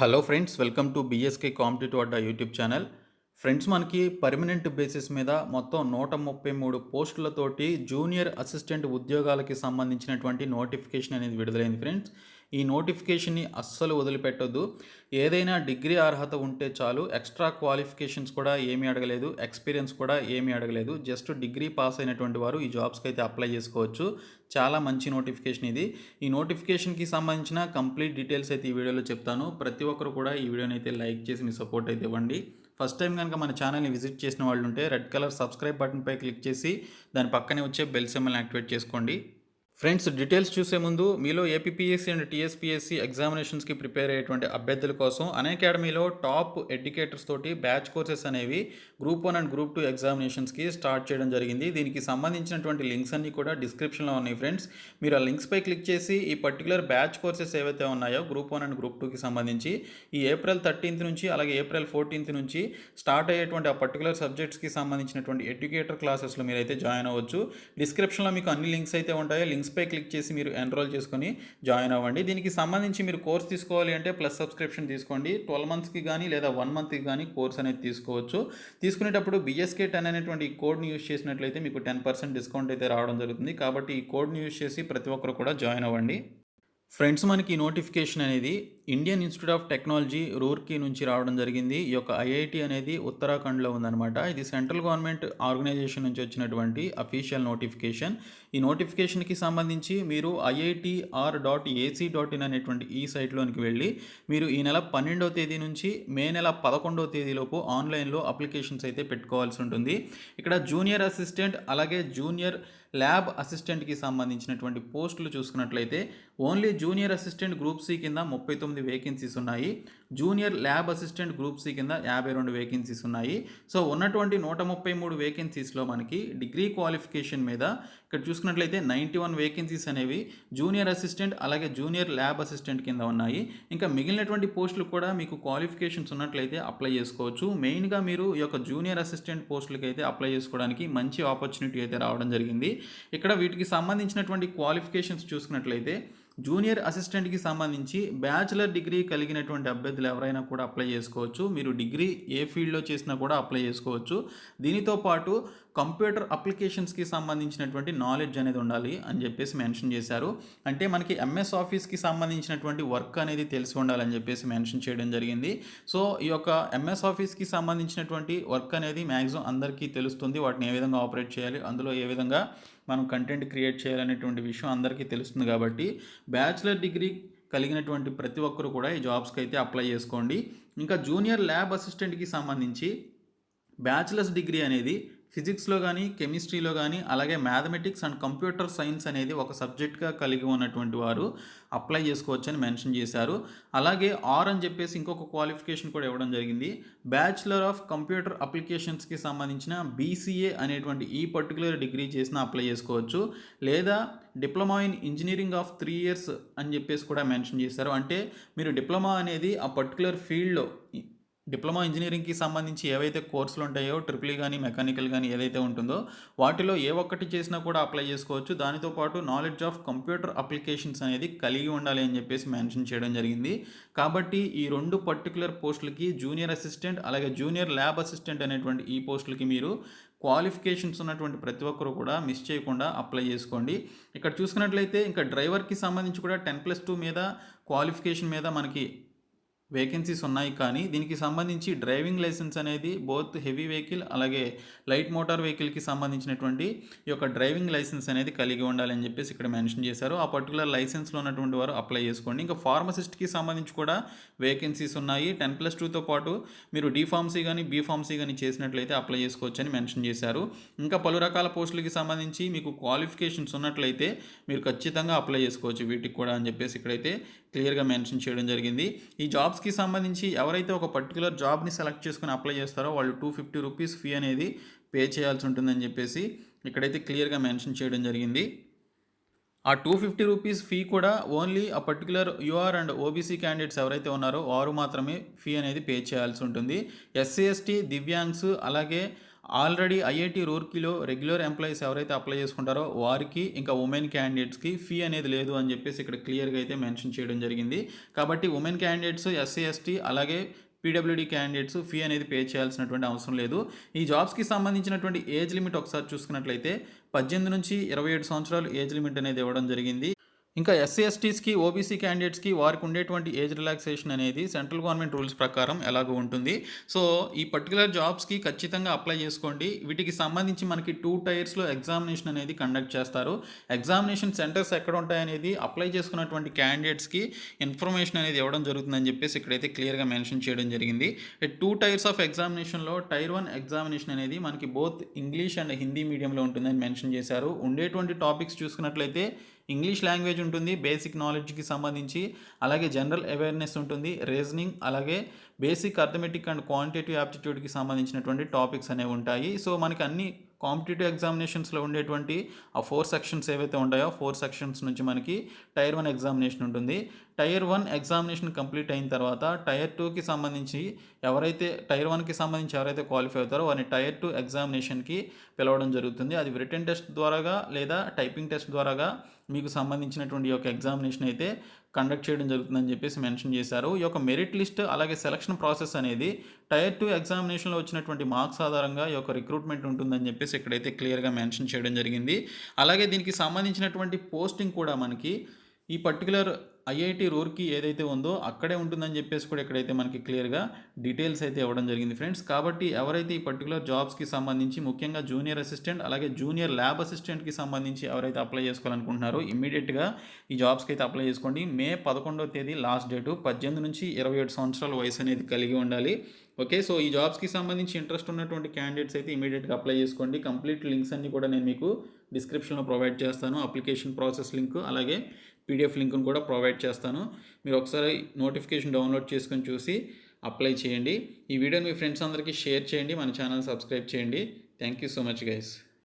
Hello friends, welcome to BSK competitive Adda YouTube channel. Friends, మనకి permanent basis మీద మొత్తం 133 పోస్టులతోటి junior assistant ఉద్యోగాలకి సంబంధించినటువంటి నోటిఫికేషన్ అనేది విడుదలైంది ఫ్రెండ్స్. ఈ నోటిఫికేషన్ని అస్సలు వదిలిపెట్టొద్దు. ఏదైనా డిగ్రీ అర్హత ఉంటే చాలు, ఎక్స్ట్రా క్వాలిఫికేషన్స్ కూడా ఏమీ అడగలేదు, ఎక్స్పీరియన్స్ కూడా ఏమీ అడగలేదు. జస్ట్ డిగ్రీ పాస్ అయినటువంటి వారు ఈ జాబ్స్కి అయితే అప్లై చేసుకోవచ్చు. చాలా మంచి నోటిఫికేషన్ ఇది. ఈ నోటిఫికేషన్కి సంబంధించిన కంప్లీట్ డీటెయిల్స్ అయితే ఈ వీడియోలో చెప్తాను. ప్రతి ఒక్కరు కూడా ఈ వీడియోని అయితే లైక్ చేసి మీ సపోర్ట్ అయితే ఇవ్వండి. ఫస్ట్ టైం కనుక మన ఛానల్ని విజిట్ చేసిన వాళ్ళు ఉంటే రెడ్ కలర్ సబ్స్క్రైబ్ బటన్పై క్లిక్ చేసి దాని పక్కనే వచ్చే బెల్ సింబల్ని యాక్టివేట్ చేసుకోండి. ఫ్రెండ్స్, డీటెయిల్స్ చూసే ముందు మీలో ఏపీపీఎస్సీ అండ్ టీఎస్పీఎస్సీ ఎగ్జామినేషన్స్కి ప్రిపేర్ అయ్యేటువంటి అభ్యర్థుల కోసం అకాడమీలో టాప్ ఎడ్యుకేటర్స్ తోటి బ్యాచ్ కోర్సెస్ అనేవి గ్రూప్ 1 అండ్ గ్రూప్ 2 ఎగ్జామినేషన్స్కి స్టార్ట్ చేయడం జరిగింది. దీనికి సంబంధించినటువంటి లింక్స్ అన్నీ కూడా డిస్క్రిప్షన్లో ఉన్నాయి ఫ్రెండ్స్. మీరు ఆ లింక్స్పై క్లిక్ చేసి ఈ పర్టికులర్ బ్యాచ్ కోర్సెస్ ఏవైతే ఉన్నాయో గ్రూప్ 1 అండ్ గ్రూప్ 2కి సంబంధించి ఈ ఏప్రిల్ 13th నుంచి అలాగే ఏప్రిల్ 14th నుంచి స్టార్ట్ అయ్యేటువంటి ఆ పర్టికులర్ సబ్జెక్ట్స్కి సంబంధించినటువంటి ఎడ్యుకేటర్ క్లాసెస్లో మీరైతే జాయిన్ అవ్వచ్చు. డిస్క్రిప్షన్లో మీకు అన్ని లింక్స్ అయితే ఉంటాయో లింక్స్పై క్లిక్ చేసి మీరు ఎన్రోల్ చేసుకొని జాయిన్ అవ్వండి. దీనికి సంబంధించి మీరు కోర్స్ తీసుకోవాలి అంటే ప్లస్ సబ్స్క్రిప్షన్ తీసుకోండి. 12 monthsకి కానీ లేదా 1 monthకి కానీ కోర్స్ అనేది తీసుకోవచ్చు. తీసుకునేటప్పుడు BSK 10 అనేటువంటి ఈ కోడ్ని యూజ్ చేసినట్లయితే మీకు 10% డిస్కౌంట్ అయితే రావడం జరుగుతుంది. కాబట్టి ఈ కోడ్ని యూజ్ చేసి ప్రతి ఒక్కరు కూడా జాయిన్ అవ్వండి. ఫ్రెండ్స్, మనకి నోటిఫికేషన్ అనేది Indian institute of technology Roorkee నుంచి రావడం జరిగింది. ఈ యొక్క ఐఐటి అనేది ఉత్తరాఖండ్లో ఉందన్నమాట. ఇది సెంట్రల్ గవర్నమెంట్ ఆర్గనైజేషన్ నుంచి వచ్చినటువంటి అఫీషియల్ నోటిఫికేషన్. ఈ నోటిఫికేషన్కి సంబంధించి మీరు iitr.ac.in అనేటువంటి ఈ సైట్లోనికి వెళ్ళి మీరు ఈ నెల 12వ తేదీ నుంచి మే నెల 11వ తేదీలోపు ఆన్లైన్లో అప్లికేషన్స్ అయితే పెట్టుకోవాల్సి ఉంటుంది. ఇక్కడ జూనియర్ అసిస్టెంట్ అలాగే జూనియర్ ల్యాబ్ అసిస్టెంట్కి సంబంధించినటువంటి పోస్టులు చూసుకున్నట్లయితే only junior assistant group C కింద 39 వేకెన్సీస్ ఉన్నాయి. Junior lab assistant group C కింద 52 వేకెన్సీస్ ఉన్నాయి. సో ఉన్నటువంటి 133 వేకెన్సీస్లో మనకి డిగ్రీ క్వాలిఫికేషన్ మీద ఇక్కడ చూసుకున్నట్లయితే 91 వేకెన్సీస్ అనేవి జూనియర్ అసిస్టెంట్ అలాగే జూనియర్ ల్యాబ్ అసిస్టెంట్ కింద ఉన్నాయి. ఇంకా మిగిలినటువంటి పోస్టులు కూడా మీకు క్వాలిఫికేషన్స్ ఉన్నట్లయితే అప్లై చేసుకోవచ్చు. మెయిన్గా మీరు ఈ యొక్క జూనియర్ అసిస్టెంట్ పోస్టులకి అయితే అప్లై చేసుకోవడానికి మంచి ఆపర్చునిటీ అయితే రావడం జరిగింది. ఇక్కడ వీటికి సంబంధించినటువంటి క్వాలిఫికేషన్స్ చూసుకున్నట్లయితే జూనియర్ అసిస్టెంట్కి సంబంధించి బ్యాచిలర్ డిగ్రీ కలిగినటువంటి అభ్యర్థులు ఎవరైనా కూడా అప్లై చేసుకోవచ్చు. మీరు డిగ్రీ ఏ ఫీల్డ్లో చేసినా కూడా అప్లై చేసుకోవచ్చు. దీనితో పాటు కంప్యూటర్ అప్లికేషన్స్కి సంబంధించినటువంటి నాలెడ్జ్ అనేది ఉండాలి అని చెప్పేసి మెన్షన్ చేశారు. అంటే మనకి ఎంఎస్ ఆఫీస్కి సంబంధించినటువంటి వర్క్ అనేది తెలిసి ఉండాలని చెప్పేసి మెన్షన్ చేయడం జరిగింది. సో ఈ యొక్క ఎంఎస్ ఆఫీస్కి సంబంధించినటువంటి వర్క్ అనేది మ్యాక్సిమం అందరికీ తెలుస్తుంది. వాటిని ఏ విధంగా ఆపరేట్ చేయాలి, అందులో ఏ విధంగా మనం కంటెంట్ క్రియేట్ చేయాలనేటువంటి విషయం అందరికీ తెలుస్తుంది. కాబట్టి బ్యాచిలర్ డిగ్రీ కలిగినటువంటి ప్రతి ఒక్కరు కూడా ఈ జాబ్స్కి అయితే అప్లై చేసుకోండి. ఇంకా జూనియర్ ల్యాబ్ అసిస్టెంట్కి సంబంధించి బ్యాచిలర్స్ డిగ్రీ అనేది ఫిజిక్స్లో కానీ కెమిస్ట్రీలో కానీ అలాగే మ్యాథమెటిక్స్ అండ్ కంప్యూటర్ సైన్స్ అనేది ఒక సబ్జెక్ట్గా కలిగి ఉన్నటువంటి వారు అప్లై చేసుకోవచ్చు అని మెన్షన్ చేశారు. అలాగే అని చెప్పేసి ఇంకొక క్వాలిఫికేషన్ కూడా ఇవ్వడం జరిగింది. బ్యాచిలర్ ఆఫ్ కంప్యూటర్ అప్లికేషన్స్కి సంబంధించిన BCA అనేటువంటి ఈ పర్టికులర్ డిగ్రీ చేసిన అప్లై చేసుకోవచ్చు. లేదా diploma in engineering of 3 years అని చెప్పేసి కూడా మెన్షన్ చేశారు. అంటే మీరు డిప్లొమా అనేది ఆ పర్టికులర్ ఫీల్డ్లో డిప్లొమా ఇంజనీరింగ్కి సంబంధించి ఏవైతే కోర్సులు ఉంటాయో ట్రిపుల్ కానీ మెకానికల్ కానీ ఏదైతే ఉంటుందో వాటిలో ఏ ఒక్కటి చేసినా కూడా అప్లై చేసుకోవచ్చు. దానితో పాటు నాలెడ్జ్ ఆఫ్ కంప్యూటర్ అప్లికేషన్స్ అనేది కలిగి ఉండాలి అని చెప్పేసి మెన్షన్ చేయడం జరిగింది. కాబట్టి ఈ 2 పర్టికులర్ పోస్టులకి జూనియర్ అసిస్టెంట్ అలాగే జూనియర్ ల్యాబ్ అసిస్టెంట్ అనేటువంటి ఈ పోస్టులకి మీరు క్వాలిఫికేషన్స్ ఉన్నటువంటి ప్రతి ఒక్కరు కూడా మిస్ చేయకుండా అప్లై చేసుకోండి. ఇక్కడ చూసుకున్నట్లయితే ఇంకా డ్రైవర్కి సంబంధించి కూడా 10+2 మీద క్వాలిఫికేషన్ మీద మనకి వేకెన్సీస్ ఉన్నాయి. కానీ దీనికి సంబంధించి డ్రైవింగ్ లైసెన్స్ అనేది బోత్ హెవీ వెహికల్ అలాగే లైట్ మోటార్ వెహికల్కి సంబంధించినటువంటి ఈ యొక్క డ్రైవింగ్ లైసెన్స్ అనేది కలిగి ఉండాలి అని చెప్పేసి ఇక్కడ మెన్షన్ చేశారు. ఆ పర్టికులర్ లైసెన్స్లో ఉన్నటువంటి వారు అప్లై చేసుకోండి. ఇంకా ఫార్మసిస్ట్కి సంబంధించి కూడా వేకెన్సీస్ ఉన్నాయి. 10+2తో పాటు మీరు D.Pharmacy కానీ B.Pharmacy కానీ చేసినట్లయితే అప్లై చేసుకోవచ్చు అని మెన్షన్ చేశారు. ఇంకా పలు రకాల పోస్టులకి సంబంధించి మీకు క్వాలిఫికేషన్స్ ఉన్నట్లయితే మీరు ఖచ్చితంగా అప్లై చేసుకోవచ్చు వీటికి కూడా అని చెప్పేసి ఇక్కడైతే క్లియర్గా మెన్షన్ చేయడం జరిగింది. ఈ జాబ్స్కి సంబంధించి ఎవరైతే ఒక పర్టికులర్ జాబ్ని సెలెక్ట్ చేసుకుని అప్లై చేస్తారో వాళ్ళు 250 రూపీస్ ఫీ అనేది పే చేయాల్సి ఉంటుందని చెప్పేసి ఇక్కడైతే క్లియర్గా మెన్షన్ చేయడం జరిగింది. ఆ 250 రూపీస్ ఫీ కూడా ఓన్లీ ఆ particular UR and OBC candidates ఎవరైతే ఉన్నారో వారు మాత్రమే ఫీ అనేది పే చేయాల్సి ఉంటుంది. SC ST దివ్యాంగ్స్ అలాగే ఆల్రెడీ ఐఐటి రూర్కీలో రెగ్యులర్ ఎంప్లాయీస్ ఎవరైతే అప్లై చేసుకుంటారో వారికి, ఇంకా ఉమెన్ క్యాండిడేట్స్కి ఫీ అనేది లేదు అని చెప్పేసి ఇక్కడ క్లియర్గా అయితే మెన్షన్ చేయడం జరిగింది. కాబట్టి ఉమెన్ క్యాండిడేట్స్, ఎస్సీ ఎస్టీ అలాగే పీడబ్ల్యూడీ క్యాండిడేట్స్ ఫీ అనేది పే చేయాల్సినటువంటి అవసరం లేదు. ఈ జాబ్స్కి సంబంధించినటువంటి ఏజ్ లిమిట్ ఒకసారి చూసుకున్నట్లయితే 18 నుంచి 27 సంవత్సరాలు ఏజ్ లిమిట్ అనేది ఇవ్వడం జరిగింది. ఇంకా ఎస్సీ ఎస్టీస్కి, ఓబీసీ క్యాండిడేట్స్కి వారికి ఉండేటువంటి ఏజ్ రిలాక్సేషన్ అనేది సెంట్రల్ గవర్నమెంట్ రూల్స్ ప్రకారం ఎలాగో ఉంటుంది. సో ఈ పర్టికులర్ జాబ్స్కి ఖచ్చితంగా అప్లై చేసుకోండి. వీటికి సంబంధించి మనకి 2 టైర్స్లో ఎగ్జామినేషన్ అనేది కండక్ట్ చేస్తారు. ఎగ్జామినేషన్ సెంటర్స్ ఎక్కడ ఉంటాయనేది అప్లై చేసుకున్నటువంటి క్యాండిడేట్స్కి ఇన్ఫర్మేషన్ అనేది ఇవ్వడం జరుగుతుందని చెప్పేసి ఇక్కడైతే క్లియర్గా మెన్షన్ చేయడం జరిగింది. 2 టైర్స్ ఆఫ్ ఎగ్జామినేషన్లో టైర్ 1 ఎగ్జామినేషన్ అనేది మనకి బోత్ ఇంగ్లీష్ అండ్ హిందీ మీడియంలో ఉంటుందని మెన్షన్ చేశారు. ఉండేటువంటి టాపిక్స్ చూసుకున్నట్లయితే ఇంగ్లీష్ లాంగ్వేజ్ ఉంటుంది, బేసిక్ నాలెడ్జ్కి సంబంధించి, అలాగే జనరల్ అవేర్నెస్ ఉంటుంది, రీజనింగ్, అలాగే బేసిక్ అర్థమెటిక్ అండ్ క్వాంటిటేటివ్ యాప్టిట్యూడ్కి సంబంధించినటువంటి టాపిక్స్ అనేవి ఉంటాయి. సో మనకి అన్ని కాంపిటేటివ్ ఎగ్జామినేషన్స్లో ఉండేటువంటి ఆ 4 సెక్షన్స్ ఏవైతే ఉంటాయో 4 సెక్షన్స్ నుంచి మనకి టైర్ 1 ఎగ్జామినేషన్ ఉంటుంది. టైర్ 1 ఎగ్జామినేషన్ కంప్లీట్ అయిన తర్వాత టైర్ 2కి సంబంధించి టైర్ 1కి సంబంధించి ఎవరైతే క్వాలిఫై అవుతారో వారిని టైర్ 2 ఎగ్జామినేషన్కి పిలవడం జరుగుతుంది. అది రిటన్ టెస్ట్ ద్వారాగా లేదా టైపింగ్ టెస్ట్ ద్వారాగా మీకు సంబంధించినటువంటి యొక్క ఎగ్జామినేషన్ అయితే కండక్ట్ చేయడం జరుగుతుందని చెప్పేసి మెన్షన్ చేశారు. ఈ యొక్క మెరిట్ లిస్ట్ అలాగే సెలక్షన్ ప్రాసెస్ అనేది టైర్ 2 ఎగ్జామినేషన్లో వచ్చినటువంటి మార్క్స్ ఆధారంగా ఈ యొక్క రిక్రూట్మెంట్ ఉంటుందని చెప్పేసి ఇక్కడైతే క్లియర్గా మెన్షన్ చేయడం జరిగింది. అలాగే దీనికి సంబంధించినటువంటి పోస్టింగ్ కూడా మనకి ఈ పర్టికులర్ ఐఐటి రూర్కీ ఏదైతే ఉందో అక్కడే ఉంటుందని చెప్పేసి కూడా ఇక్కడైతే మనకి క్లియర్గా డీటెయిల్స్ అయితే ఇవ్వడం జరిగింది ఫ్రెండ్స్. కాబట్టి ఎవరైతే ఈ పర్టికులర్ జాబ్స్కి సంబంధించి ముఖ్యంగా జూనియర్ అసిస్టెంట్ అలాగే జూనియర్ ల్యాబ్ అసిస్టెంట్కి సంబంధించి ఎవరైతే అప్లై చేసుకోవాలనుకుంటున్నారో ఇమ్మీడియట్గా ఈ జాబ్స్కి అయితే అప్లై చేసుకోండి. మే 11వ తేదీ లాస్ట్ డేటు. 18 నుంచి 27 సంవత్సరాల వయసు అనేది కలిగి ఉండాలి. ఓకే, సో ఈ జాబ్స్కి సంబంధించి ఇంట్రెస్ట్ ఉన్నటువంటి క్యాండిడేట్స్ అయితే ఇమీడియట్గా అప్లై చేసుకోండి. కంప్లీట్ లింక్స్ అన్ని కూడా నేను మీకు డిస్క్రిప్షన్లో ప్రొవైడ్ చేస్తాను. అప్లికేషన్ ప్రాసెస్ లింక్ అలాగే పీడిఎఫ్ లింక్ను కూడా ప్రొవైడ్ చేస్తాను. మీరు ఒకసారి నోటిఫికేషన్ డౌన్లోడ్ చేసుకొని చూసి అప్లై చేయండి. ఈ వీడియోని మీ ఫ్రెండ్స్ అందరికీ షేర్ చేయండి. మన ఛానల్ సబ్స్క్రైబ్ చేయండి. Thank you so much guys.